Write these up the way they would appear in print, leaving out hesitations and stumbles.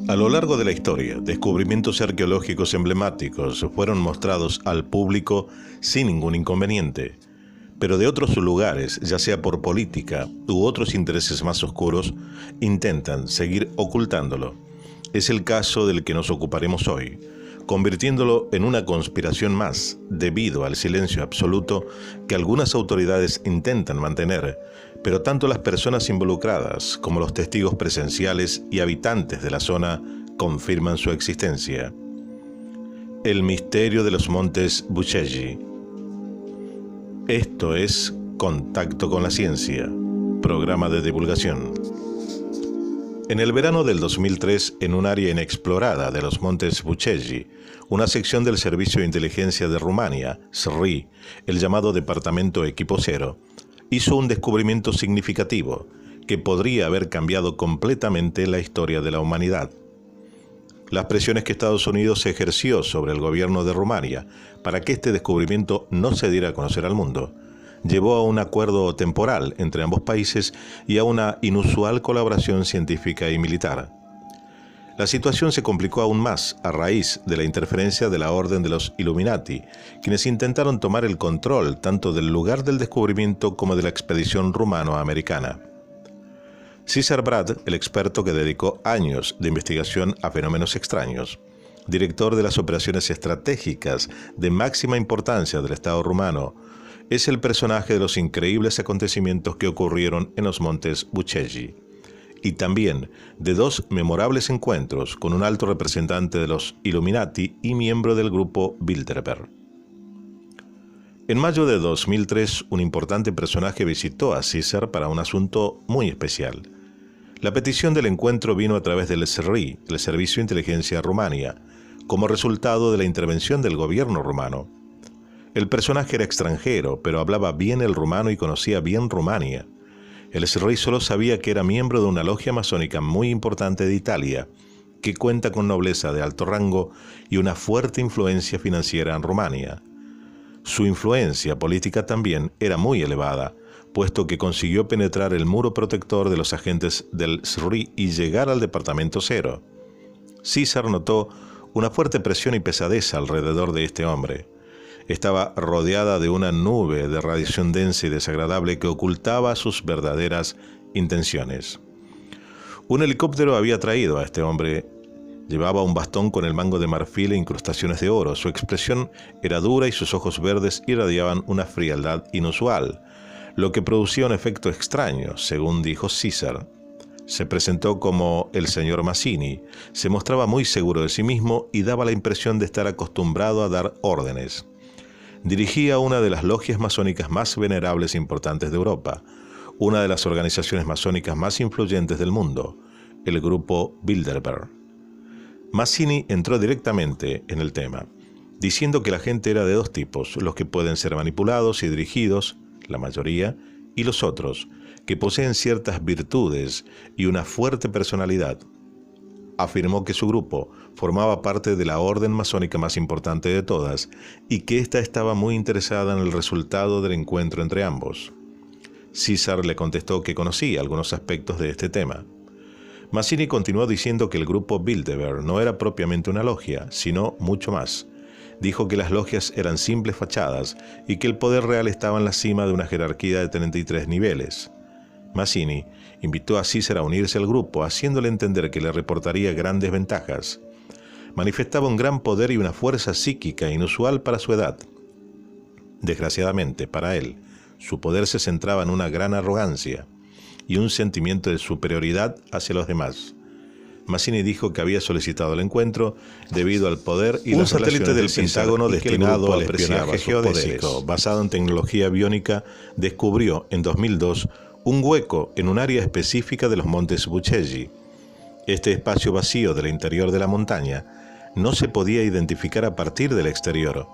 A lo largo de la historia, descubrimientos arqueológicos emblemáticos fueron mostrados al público sin ningún inconveniente, pero de otros lugares, ya sea por política u otros intereses más oscuros, intentan seguir ocultándolo. Es el caso del que nos ocuparemos hoy, convirtiéndolo en una conspiración más, debido al silencio absoluto que algunas autoridades intentan mantener, pero tanto las personas involucradas como los testigos presenciales y habitantes de la zona confirman su existencia. El misterio de los montes Buceggi. Esto es Contacto con la Ciencia, programa de divulgación. En el verano del 2003, en un área inexplorada de los montes Buceggi, una sección del Servicio de Inteligencia de Rumania, SRI, el llamado Departamento Equipo Cero, hizo un descubrimiento significativo que podría haber cambiado completamente la historia de la humanidad. Las presiones que Estados Unidos ejerció sobre el gobierno de Rumania para que este descubrimiento no se diera a conocer al mundo, llevó a un acuerdo temporal entre ambos países y a una inusual colaboración científica y militar. La situación se complicó aún más a raíz de la interferencia de la Orden de los Illuminati, quienes intentaron tomar el control tanto del lugar del descubrimiento como de la expedición rumano-americana. César Brad, el experto que dedicó años de investigación a fenómenos extraños, director de las operaciones estratégicas de máxima importancia del Estado rumano, es el personaje de los increíbles acontecimientos que ocurrieron en los montes Buceggi, y también de dos memorables encuentros con un alto representante de los Illuminati y miembro del grupo Bilderberg. En mayo de 2003, un importante personaje visitó a César para un asunto muy especial. La petición del encuentro vino a través del SRI, el Servicio de Inteligencia Rumania, como resultado de la intervención del gobierno rumano. El personaje era extranjero, pero hablaba bien el rumano y conocía bien Rumania. El SRI solo sabía que era miembro de una logia masónica muy importante de Italia, que cuenta con nobleza de alto rango y una fuerte influencia financiera en Rumania. Su influencia política también era muy elevada, puesto que consiguió penetrar el muro protector de los agentes del SRI y llegar al Departamento Cero. César notó una fuerte presión y pesadez alrededor de este hombre. Estaba rodeada de una nube de radiación densa y desagradable que ocultaba sus verdaderas intenciones. Un helicóptero había traído a este hombre. Llevaba un bastón con el mango de marfil e incrustaciones de oro. Su expresión era dura y sus ojos verdes irradiaban una frialdad inusual, lo que producía un efecto extraño, según dijo César. Se presentó como el señor Mazzini, se mostraba muy seguro de sí mismo y daba la impresión de estar acostumbrado a dar órdenes. Dirigía una de las logias masónicas más venerables e importantes de Europa, una de las organizaciones masónicas más influyentes del mundo, el grupo Bilderberg. Mazzini entró directamente en el tema, diciendo que la gente era de dos tipos, los que pueden ser manipulados y dirigidos, la mayoría, y los otros, que poseen ciertas virtudes y una fuerte personalidad. Afirmó que su grupo formaba parte de la orden masónica más importante de todas y que ésta estaba muy interesada en el resultado del encuentro entre ambos. César le contestó que conocía algunos aspectos de este tema. Mazzini continuó diciendo que el grupo Bilderberg no era propiamente una logia, sino mucho más. Dijo que las logias eran simples fachadas y que el poder real estaba en la cima de una jerarquía de 33 niveles. Mazzini invitó a César a unirse al grupo, haciéndole entender que le reportaría grandes ventajas. Manifestaba un gran poder y una fuerza psíquica inusual para su edad. Desgraciadamente, para él, su poder se centraba en una gran arrogancia y un sentimiento de superioridad hacia los demás. Mazzini dijo que había solicitado el encuentro debido al poder y las relaciones del Pentágono destinado al espionaje geodésico, basado en tecnología biónica, descubrió en 2002 un hueco en un área específica de los montes Buceggi. Este espacio vacío del interior de la montaña no se podía identificar a partir del exterior.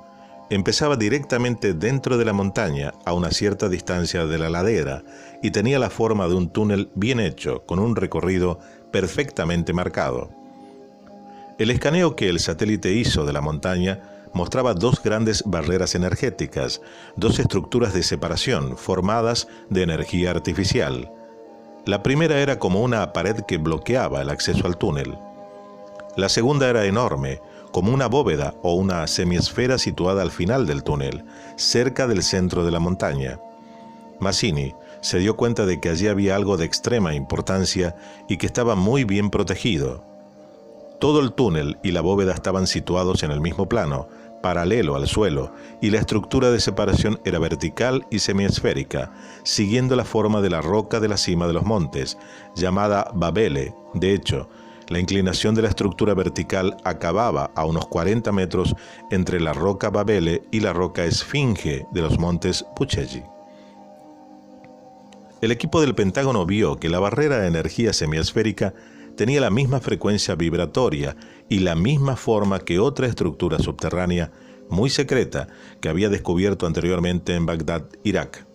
Empezaba directamente dentro de la montaña, a una cierta distancia de la ladera, y tenía la forma de un túnel bien hecho, con un recorrido perfectamente marcado. El escaneo que el satélite hizo de la montaña mostraba dos grandes barreras energéticas, dos estructuras de separación formadas de energía artificial. La primera era como una pared que bloqueaba el acceso al túnel. La segunda era enorme, como una bóveda o una semiesfera situada al final del túnel, cerca del centro de la montaña. Mazzini se dio cuenta de que allí había algo de extrema importancia y que estaba muy bien protegido. Todo el túnel y la bóveda estaban situados en el mismo plano, paralelo al suelo, y la estructura de separación era vertical y semiesférica, siguiendo la forma de la roca de la cima de los montes, llamada Babele. De hecho, la inclinación de la estructura vertical acababa a unos 40 metros entre la roca Babele y la roca Esfinge de los montes Buceggi. El equipo del Pentágono vio que la barrera de energía semiesférica tenía la misma frecuencia vibratoria y la misma forma que otra estructura subterránea muy secreta que había descubierto anteriormente en Bagdad, Irak.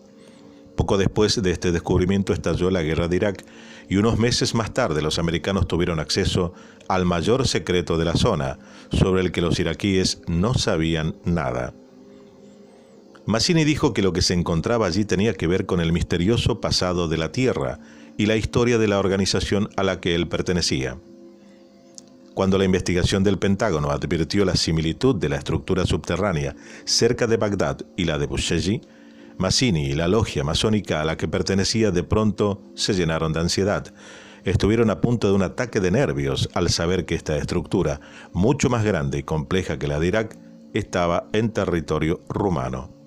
Poco después de este descubrimiento estalló la guerra de Irak y unos meses más tarde los americanos tuvieron acceso al mayor secreto de la zona, sobre el que los iraquíes no sabían nada. Mazzini dijo que lo que se encontraba allí tenía que ver con el misterioso pasado de la Tierra y la historia de la organización a la que él pertenecía. Cuando la investigación del Pentágono advirtió la similitud de la estructura subterránea cerca de Bagdad y la de Buceggi, Mazzini y la logia masónica a la que pertenecía de pronto se llenaron de ansiedad. Estuvieron a punto de un ataque de nervios al saber que esta estructura, mucho más grande y compleja que la de Irak, estaba en territorio rumano.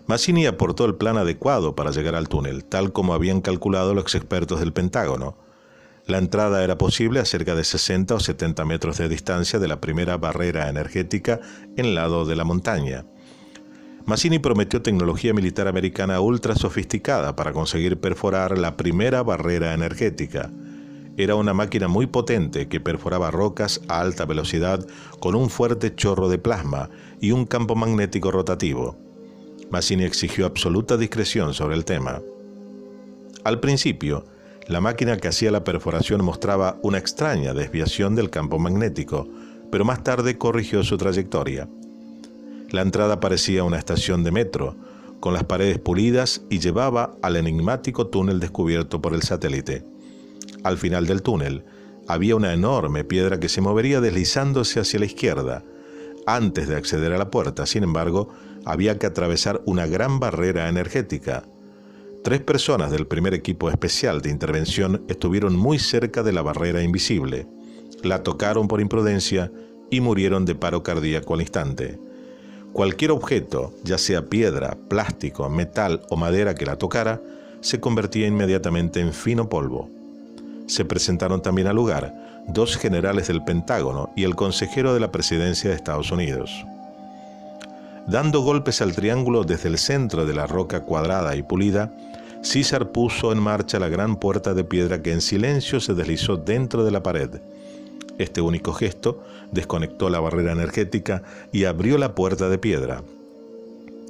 Mazzini aportó el plan adecuado para llegar al túnel, tal como habían calculado los expertos del Pentágono. La entrada era posible a cerca de 60 o 70 metros de distancia de la primera barrera energética en el lado de la montaña. Mazzini prometió tecnología militar americana ultra sofisticada para conseguir perforar la primera barrera energética. Era una máquina muy potente que perforaba rocas a alta velocidad con un fuerte chorro de plasma y un campo magnético rotativo. Mazzini exigió absoluta discreción sobre el tema. Al principio, la máquina que hacía la perforación mostraba una extraña desviación del campo magnético, pero más tarde corrigió su trayectoria. La entrada parecía una estación de metro, con las paredes pulidas y llevaba al enigmático túnel descubierto por el satélite. Al final del túnel, había una enorme piedra que se movería deslizándose hacia la izquierda. Antes de acceder a la puerta, sin embargo, había que atravesar una gran barrera energética. 3 personas del primer equipo especial de intervención estuvieron muy cerca de la barrera invisible. La tocaron por imprudencia y murieron de paro cardíaco al instante. Cualquier objeto, ya sea piedra, plástico, metal o madera que la tocara, se convertía inmediatamente en fino polvo. Se presentaron también al lugar 2 generales del Pentágono y el consejero de la presidencia de Estados Unidos. Dando golpes al triángulo desde el centro de la roca cuadrada y pulida, César puso en marcha la gran puerta de piedra que en silencio se deslizó dentro de la pared. Este único gesto desconectó la barrera energética y abrió la puerta de piedra.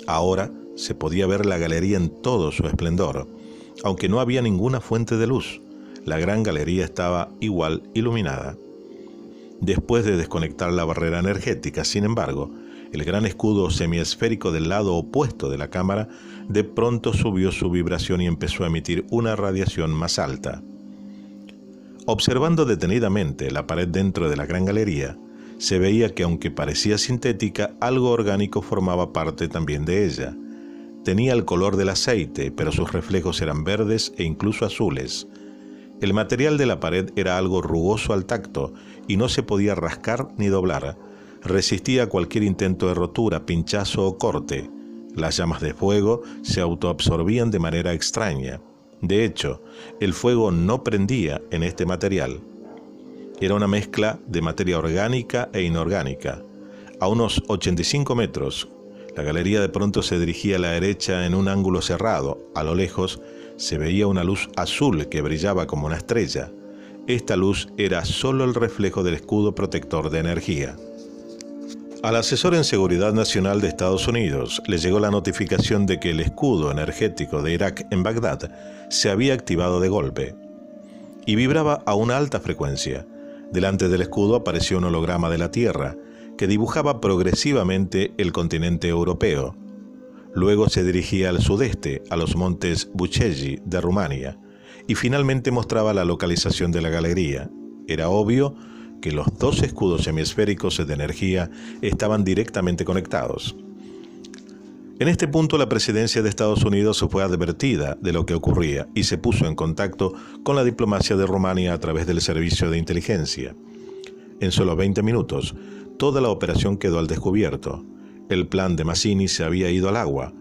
Ahora se podía ver la galería en todo su esplendor, aunque no había ninguna fuente de luz. La gran galería estaba igual iluminada. Después de desconectar la barrera energética, sin embargo, el gran escudo semiesférico del lado opuesto de la cámara de pronto subió su vibración y empezó a emitir una radiación más alta. Observando detenidamente la pared dentro de la gran galería, se veía que aunque parecía sintética, algo orgánico formaba parte también de ella. Tenía el color del aceite, pero sus reflejos eran verdes e incluso azules. El material de la pared era algo rugoso al tacto y no se podía rascar ni doblar. Resistía a cualquier intento de rotura, pinchazo o corte. Las llamas de fuego se autoabsorbían de manera extraña. De hecho, el fuego no prendía en este material. Era una mezcla de materia orgánica e inorgánica. A unos 85 metros, la galería de pronto se dirigía a la derecha en un ángulo cerrado. A lo lejos se veía una luz azul que brillaba como una estrella. Esta luz era solo el reflejo del escudo protector de energía. Al asesor en seguridad nacional de Estados Unidos le llegó la notificación de que el escudo energético de Irak en Bagdad se había activado de golpe y vibraba a una alta frecuencia. Delante del escudo apareció un holograma de la Tierra que dibujaba progresivamente el continente europeo. Luego se dirigía al sudeste, a los montes Buceggi de Rumania, y finalmente mostraba la localización de la galería. Era obvio que los dos escudos hemisféricos de energía estaban directamente conectados. En este punto, la presidencia de Estados Unidos fue advertida de lo que ocurría y se puso en contacto con la diplomacia de Rumania a través del servicio de inteligencia. En solo 20 minutos, toda la operación quedó al descubierto. El plan de Mazzini se había ido al agua.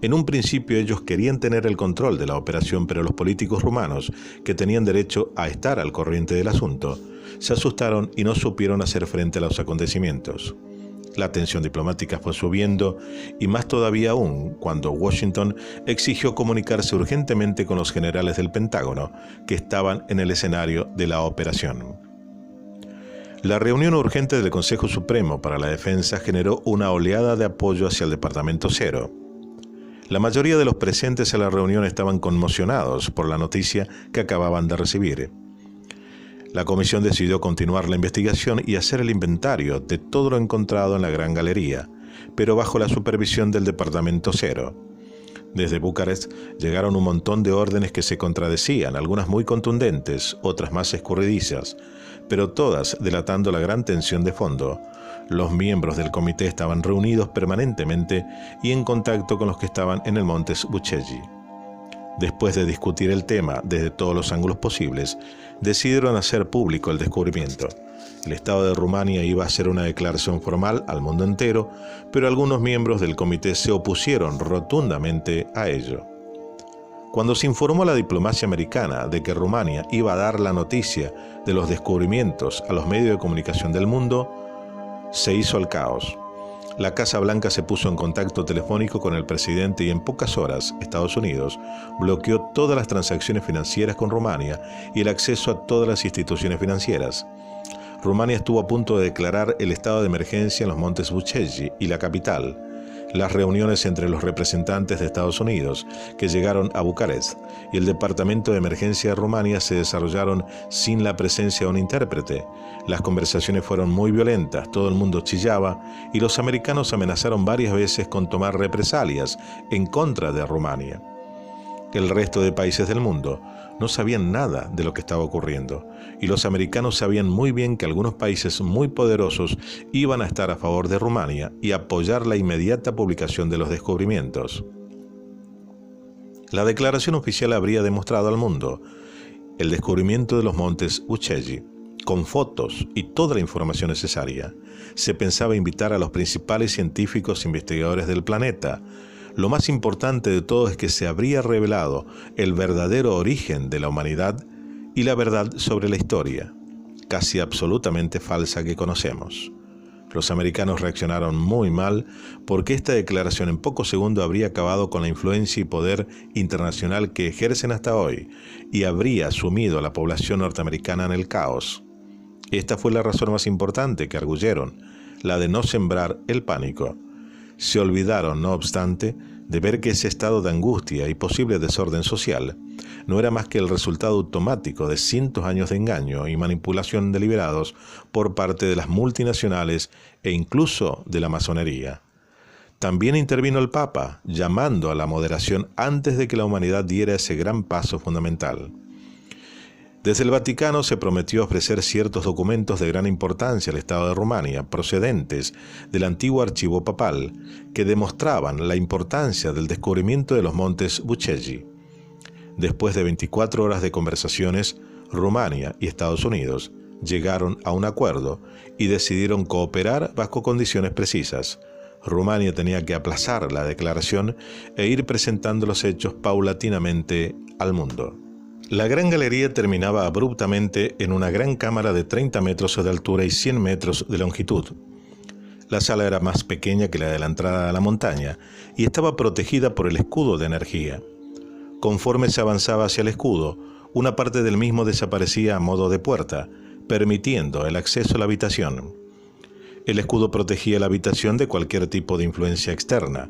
En un principio ellos querían tener el control de la operación, pero los políticos rumanos, que tenían derecho a estar al corriente del asunto, se asustaron y no supieron hacer frente a los acontecimientos. La tensión diplomática fue subiendo, y más todavía aún cuando Washington exigió comunicarse urgentemente con los generales del Pentágono que estaban en el escenario de la operación. La reunión urgente del Consejo Supremo para la Defensa generó una oleada de apoyo hacia el Departamento Cero. La mayoría de los presentes a la reunión estaban conmocionados por la noticia que acababan de recibir. La comisión decidió continuar la investigación y hacer el inventario de todo lo encontrado en la Gran Galería, pero bajo la supervisión del Departamento Cero. Desde Bucarest llegaron un montón de órdenes que se contradecían, algunas muy contundentes, otras más escurridizas, pero todas delatando la gran tensión de fondo. Los miembros del comité estaban reunidos permanentemente y en contacto con los que estaban en el Monte Buceggi. Después de discutir el tema desde todos los ángulos posibles, decidieron hacer público el descubrimiento. El Estado de Rumania iba a hacer una declaración formal al mundo entero, pero algunos miembros del comité se opusieron rotundamente a ello. Cuando se informó a la diplomacia americana de que Rumania iba a dar la noticia de los descubrimientos a los medios de comunicación del mundo, se hizo el caos. La Casa Blanca se puso en contacto telefónico con el presidente y en pocas horas Estados Unidos bloqueó todas las transacciones financieras con Rumania y el acceso a todas las instituciones financieras. Rumania estuvo a punto de declarar el estado de emergencia en los Montes Buceggi y la capital. Las reuniones entre los representantes de Estados Unidos que llegaron a Bucarest y el Departamento de Emergencia de Rumania se desarrollaron sin la presencia de un intérprete. Las conversaciones fueron muy violentas, todo el mundo chillaba y los americanos amenazaron varias veces con tomar represalias en contra de Rumania. El resto de países del mundo no sabían nada de lo que estaba ocurriendo, y los americanos sabían muy bien que algunos países muy poderosos iban a estar a favor de Rumania y apoyar la inmediata publicación de los descubrimientos. La declaración oficial habría demostrado al mundo el descubrimiento de los Montes Buceggi, con fotos y toda la información necesaria. Se pensaba invitar a los principales científicos e investigadores del planeta. Lo más importante de todo es que se habría revelado el verdadero origen de la humanidad y la verdad sobre la historia, casi absolutamente falsa, que conocemos. Los americanos reaccionaron muy mal porque esta declaración en pocos segundos habría acabado con la influencia y poder internacional que ejercen hasta hoy y habría sumido a la población norteamericana en el caos. Esta fue la razón más importante que arguyeron, la de no sembrar el pánico. Se olvidaron, no obstante, de ver que ese estado de angustia y posible desorden social no era más que el resultado automático de cientos de años de engaño y manipulación deliberados por parte de las multinacionales e incluso de la masonería. También intervino el Papa, llamando a la moderación antes de que la humanidad diera ese gran paso fundamental. Desde el Vaticano se prometió ofrecer ciertos documentos de gran importancia al Estado de Rumania, procedentes del antiguo archivo papal, que demostraban la importancia del descubrimiento de los Montes Buceggi. Después de 24 horas de conversaciones, Rumania y Estados Unidos llegaron a un acuerdo y decidieron cooperar bajo condiciones precisas. Rumania tenía que aplazar la declaración e ir presentando los hechos paulatinamente al mundo. La Gran Galería terminaba abruptamente en una gran cámara de 30 metros de altura y 100 metros de longitud. La sala era más pequeña que la de la entrada a la montaña y estaba protegida por el escudo de energía. Conforme se avanzaba hacia el escudo, una parte del mismo desaparecía a modo de puerta, permitiendo el acceso a la habitación. El escudo protegía la habitación de cualquier tipo de influencia externa.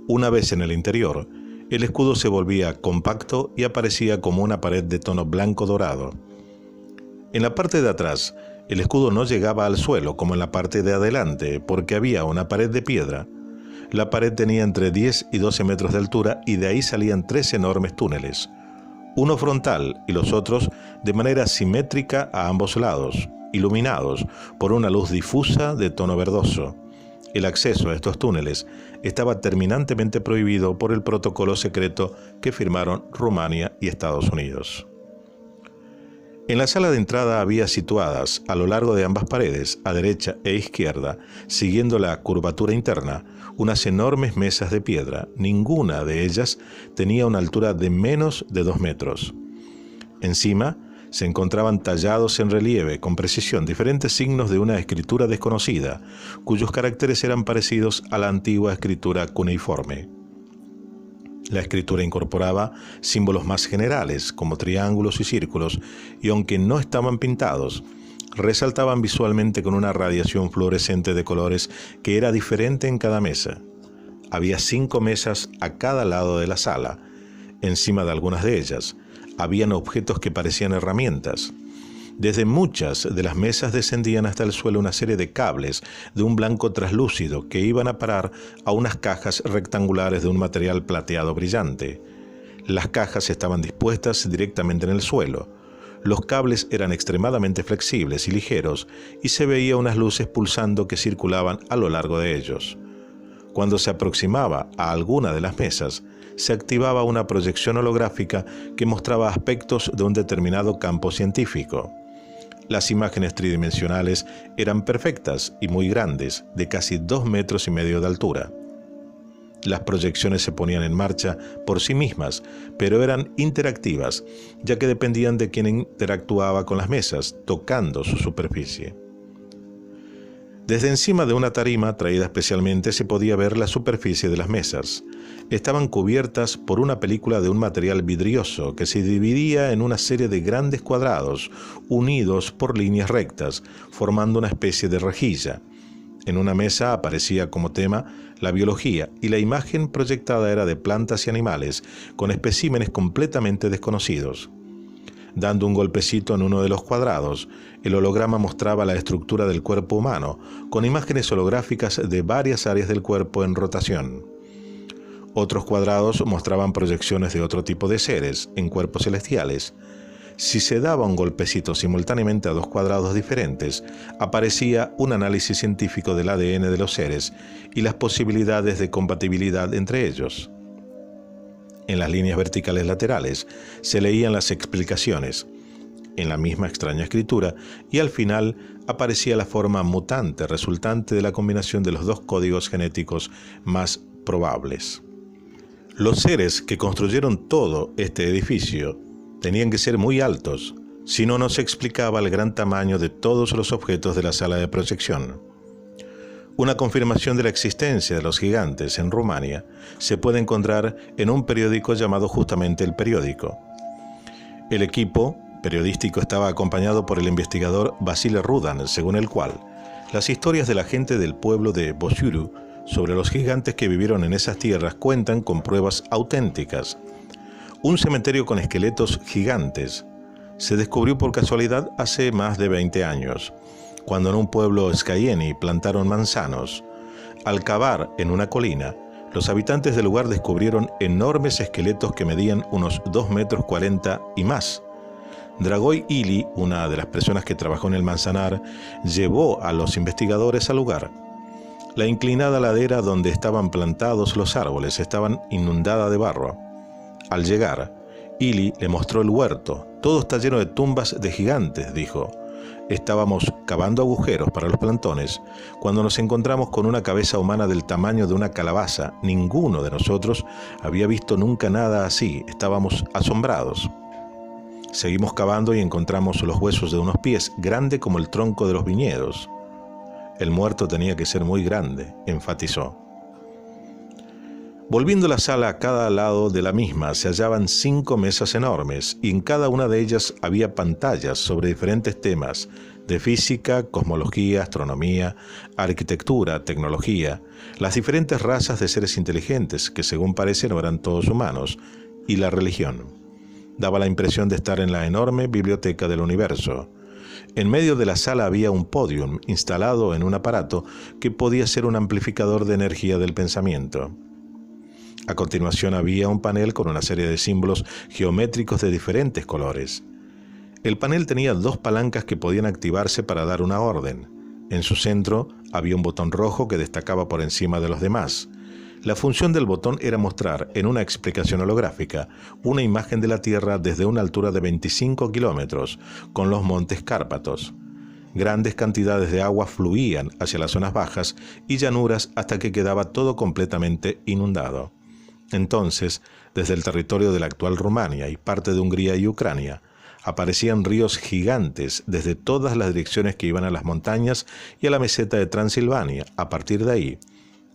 Una vez en el interior, el escudo se volvía compacto y aparecía como una pared de tono blanco dorado. En la parte de atrás, el escudo no llegaba al suelo como en la parte de adelante, porque había una pared de piedra. La pared tenía entre 10 y 12 metros de altura y de ahí salían 3 enormes túneles, uno frontal y los otros de manera simétrica a ambos lados. iluminados por una luz difusa de tono verdoso. El acceso a estos túneles estaba terminantemente prohibido por el protocolo secreto que firmaron Rumania y Estados Unidos. En la sala de entrada había situadas, a lo largo de ambas paredes, a derecha e izquierda, siguiendo la curvatura interna, unas enormes mesas de piedra. Ninguna de ellas tenía una altura de menos de 2 metros. Encima se encontraban tallados en relieve con precisión diferentes signos de una escritura desconocida, cuyos caracteres eran parecidos a la antigua escritura cuneiforme. La escritura incorporaba símbolos más generales, como triángulos y círculos, y aunque no estaban pintados, resaltaban visualmente con una radiación fluorescente de colores que era diferente en cada mesa. Había 5 mesas a cada lado de la sala. Encima de algunas de ellas, habían objetos que parecían herramientas. Desde muchas de las mesas descendían hasta el suelo una serie de cables de un blanco traslúcido que iban a parar a unas cajas rectangulares de un material plateado brillante. Las cajas estaban dispuestas directamente en el suelo. Los cables eran extremadamente flexibles y ligeros y se veía unas luces pulsando que circulaban a lo largo de ellos. Cuando se aproximaba a alguna de las mesas, se activaba una proyección holográfica que mostraba aspectos de un determinado campo científico. Las imágenes tridimensionales eran perfectas y muy grandes, de casi 2,5 metros de altura. Las proyecciones se ponían en marcha por sí mismas, pero eran interactivas, ya que dependían de quien interactuaba con las mesas, tocando su superficie. Desde encima de una tarima traída especialmente se podía ver la superficie de las mesas. Estaban cubiertas por una película de un material vidrioso que se dividía en una serie de grandes cuadrados unidos por líneas rectas, formando una especie de rejilla. En una mesa aparecía como tema la biología y la imagen proyectada era de plantas y animales, con especímenes completamente desconocidos. Dando un golpecito en uno de los cuadrados, el holograma mostraba la estructura del cuerpo humano, con imágenes holográficas de varias áreas del cuerpo en rotación. Otros cuadrados mostraban proyecciones de otro tipo de seres, en cuerpos celestiales. Si se daba un golpecito simultáneamente a 2 cuadrados diferentes, aparecía un análisis científico del ADN de los seres y las posibilidades de compatibilidad entre ellos. En las líneas verticales laterales se leían las explicaciones, en la misma extraña escritura, y al final aparecía la forma mutante resultante de la combinación de los 2 códigos genéticos más probables. Los seres que construyeron todo este edificio tenían que ser muy altos, si no se explicaba el gran tamaño de todos los objetos de la sala de proyección. Una confirmación de la existencia de los gigantes en Rumania se puede encontrar en un periódico llamado justamente El Periódico. El equipo periodístico estaba acompañado por el investigador Vasile Rudan, según el cual las historias de la gente del pueblo de Bosiuru sobre los gigantes que vivieron en esas tierras cuentan con pruebas auténticas. Un cementerio con esqueletos gigantes se descubrió por casualidad hace más de 20 años. Cuando en un pueblo Skayeni plantaron manzanos. Al cavar en una colina, los habitantes del lugar descubrieron enormes esqueletos que medían unos 2,40 metros y más. Dragoi Ili, una de las personas que trabajó en el manzanar, llevó a los investigadores al lugar. La inclinada ladera donde estaban plantados los árboles estaba inundada de barro. Al llegar, Ili le mostró el huerto. Todo está lleno de tumbas de gigantes, dijo. Estábamos cavando agujeros para los plantones cuando nos encontramos con una cabeza humana del tamaño de una calabaza. Ninguno de nosotros había visto nunca nada así. Estábamos asombrados. Seguimos cavando y encontramos los huesos de unos pies, grande como el tronco de los viñedos. El muerto tenía que ser muy grande, enfatizó. Volviendo la sala a cada lado de la misma se hallaban 5 mesas enormes y en cada una de ellas había pantallas sobre diferentes temas de física, cosmología, astronomía, arquitectura, tecnología, las diferentes razas de seres inteligentes que según parece no eran todos humanos, y la religión. Daba la impresión de estar en la enorme biblioteca del universo. En medio de la sala había un podium instalado en un aparato que podía ser un amplificador de energía del pensamiento. A continuación había un panel con una serie de símbolos geométricos de diferentes colores. El panel tenía 2 palancas que podían activarse para dar una orden. En su centro había un botón rojo que destacaba por encima de los demás. La función del botón era mostrar, en una explicación holográfica, una imagen de la Tierra desde una altura de 25 kilómetros, con los montes Cárpatos. Grandes cantidades de agua fluían hacia las zonas bajas y llanuras hasta que quedaba todo completamente inundado. Entonces, desde el territorio de la actual Rumania y parte de Hungría y Ucrania, aparecían ríos gigantes desde todas las direcciones que iban a las montañas y a la meseta de Transilvania. A partir de ahí,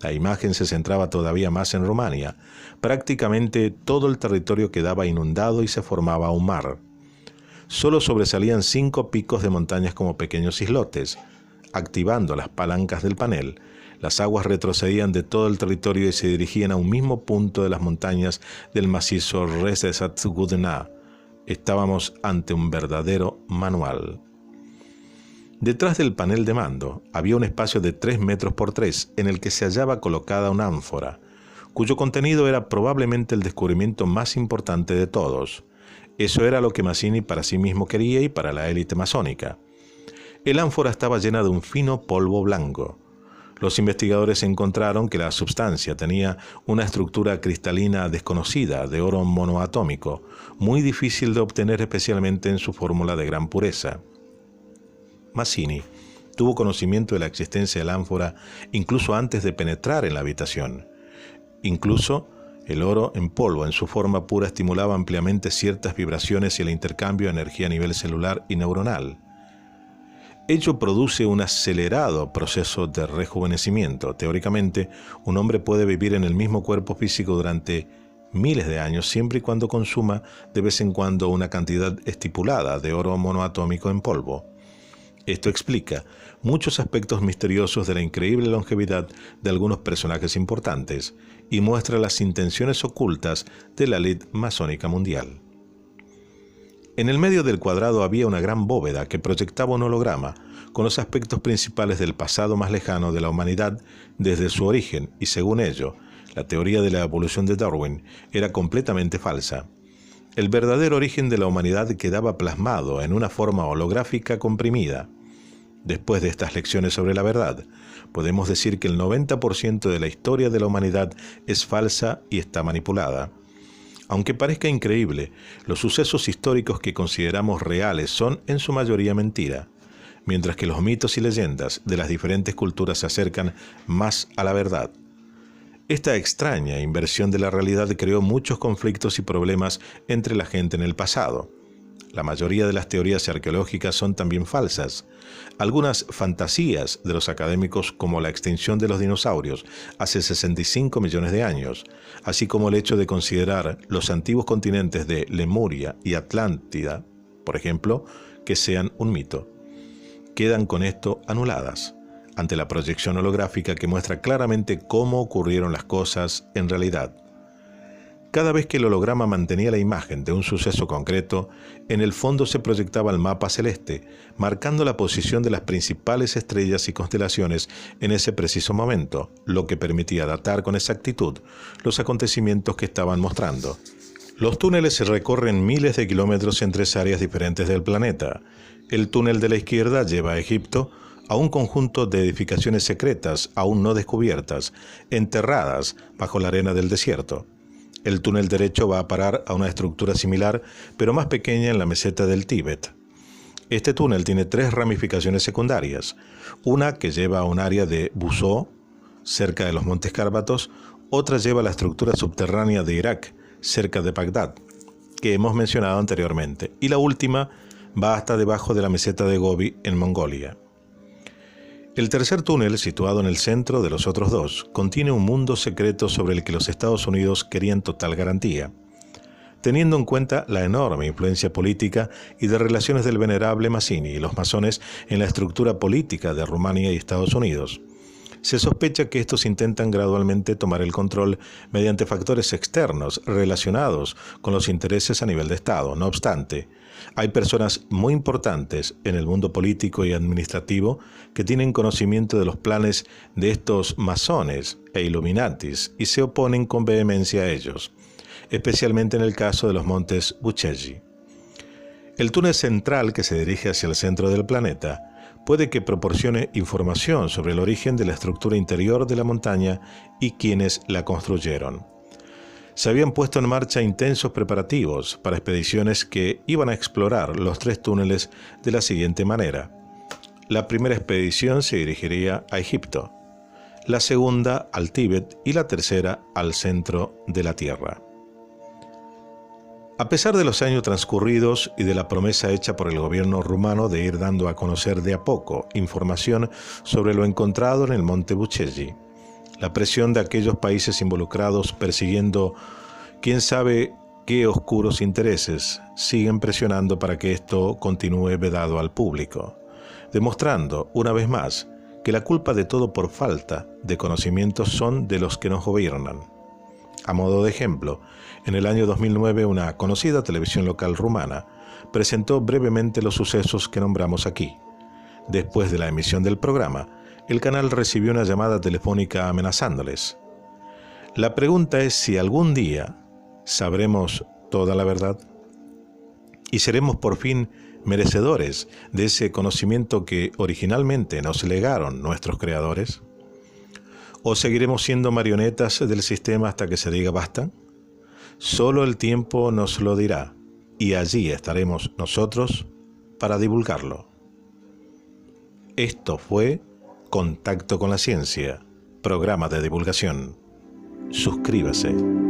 la imagen se centraba todavía más en Rumania. Prácticamente todo el territorio quedaba inundado y se formaba un mar. Solo sobresalían 5 picos de montañas como pequeños islotes. Activando las palancas del panel, las aguas retrocedían de todo el territorio y se dirigían a un mismo punto de las montañas del macizo Rezesat-Gudna. Estábamos ante un verdadero manual. Detrás del panel de mando había un espacio de 3 metros por 3 en el que se hallaba colocada una ánfora, cuyo contenido era probablemente el descubrimiento más importante de todos. Eso era lo que Mazzini para sí mismo quería y para la élite masónica. El ánfora estaba llena de un fino polvo blanco. Los investigadores encontraron que la sustancia tenía una estructura cristalina desconocida de oro monoatómico, muy difícil de obtener especialmente en su fórmula de gran pureza. Mazzini tuvo conocimiento de la existencia del ánfora incluso antes de penetrar en la habitación. Incluso el oro en polvo en su forma pura estimulaba ampliamente ciertas vibraciones y el intercambio de energía a nivel celular y neuronal. Ello produce un acelerado proceso de rejuvenecimiento. Teóricamente, un hombre puede vivir en el mismo cuerpo físico durante miles de años siempre y cuando consuma de vez en cuando una cantidad estipulada de oro monoatómico en polvo. Esto explica muchos aspectos misteriosos de la increíble longevidad de algunos personajes importantes y muestra las intenciones ocultas de la élite masónica mundial. En el medio del cuadrado había una gran bóveda que proyectaba un holograma con los aspectos principales del pasado más lejano de la humanidad desde su origen y, según ello, la teoría de la evolución de Darwin era completamente falsa. El verdadero origen de la humanidad quedaba plasmado en una forma holográfica comprimida. Después de estas lecciones sobre la verdad, podemos decir que el 90% de la historia de la humanidad es falsa y está manipulada. Aunque parezca increíble, los sucesos históricos que consideramos reales son en su mayoría mentira, mientras que los mitos y leyendas de las diferentes culturas se acercan más a la verdad. Esta extraña inversión de la realidad creó muchos conflictos y problemas entre la gente en el pasado. La mayoría de las teorías arqueológicas son también falsas. Algunas fantasías de los académicos, como la extinción de los dinosaurios hace 65 millones de años, así como el hecho de considerar los antiguos continentes de Lemuria y Atlántida, por ejemplo, que sean un mito, quedan con esto anuladas ante la proyección holográfica que muestra claramente cómo ocurrieron las cosas en realidad. Cada vez que el holograma mantenía la imagen de un suceso concreto, en el fondo se proyectaba el mapa celeste, marcando la posición de las principales estrellas y constelaciones en ese preciso momento, lo que permitía datar con exactitud los acontecimientos que estaban mostrando. Los túneles se recorren miles de kilómetros en 3 áreas diferentes del planeta. El túnel de la izquierda lleva a Egipto, a un conjunto de edificaciones secretas aún no descubiertas, enterradas bajo la arena del desierto. El túnel derecho va a parar a una estructura similar, pero más pequeña en la meseta del Tíbet. Este túnel tiene 3 ramificaciones secundarias, una que lleva a un área de Bushehr, cerca de los montes Cárpatos, otra lleva a la estructura subterránea de Irak, cerca de Bagdad, que hemos mencionado anteriormente, y la última va hasta debajo de la meseta de Gobi, en Mongolia. El tercer túnel, situado en el centro de los otros 2, contiene un mundo secreto sobre el que los Estados Unidos querían total garantía. Teniendo en cuenta la enorme influencia política y de relaciones del venerable Mazzini y los masones en la estructura política de Rumania y Estados Unidos, se sospecha que estos intentan gradualmente tomar el control mediante factores externos relacionados con los intereses a nivel de Estado. No obstante, hay personas muy importantes en el mundo político y administrativo que tienen conocimiento de los planes de estos masones e Illuminatis y se oponen con vehemencia a ellos, especialmente en el caso de los montes Buceggi. El túnel central que se dirige hacia el centro del planeta puede que proporcione información sobre el origen de la estructura interior de la montaña y quienes la construyeron. Se habían puesto en marcha intensos preparativos para expediciones que iban a explorar los 3 túneles de la siguiente manera. La primera expedición se dirigiría a Egipto, la segunda al Tíbet y la tercera al centro de la Tierra. A pesar de los años transcurridos y de la promesa hecha por el gobierno rumano de ir dando a conocer de a poco información sobre lo encontrado en el monte Buceggi, la presión de aquellos países involucrados persiguiendo quién sabe qué oscuros intereses siguen presionando para que esto continúe vedado al público, demostrando una vez más que la culpa de todo por falta de conocimientos son de los que nos gobiernan. A modo de ejemplo, en el año 2009 una conocida televisión local rumana presentó brevemente los sucesos que nombramos aquí. Después de la emisión del programa, el canal recibió una llamada telefónica amenazándoles. La pregunta es si algún día sabremos toda la verdad y seremos por fin merecedores de ese conocimiento que originalmente nos legaron nuestros creadores. ¿O seguiremos siendo marionetas del sistema hasta que se diga basta? Solo el tiempo nos lo dirá, y allí estaremos nosotros para divulgarlo. Esto fue Contacto con la Ciencia, programa de divulgación. Suscríbase.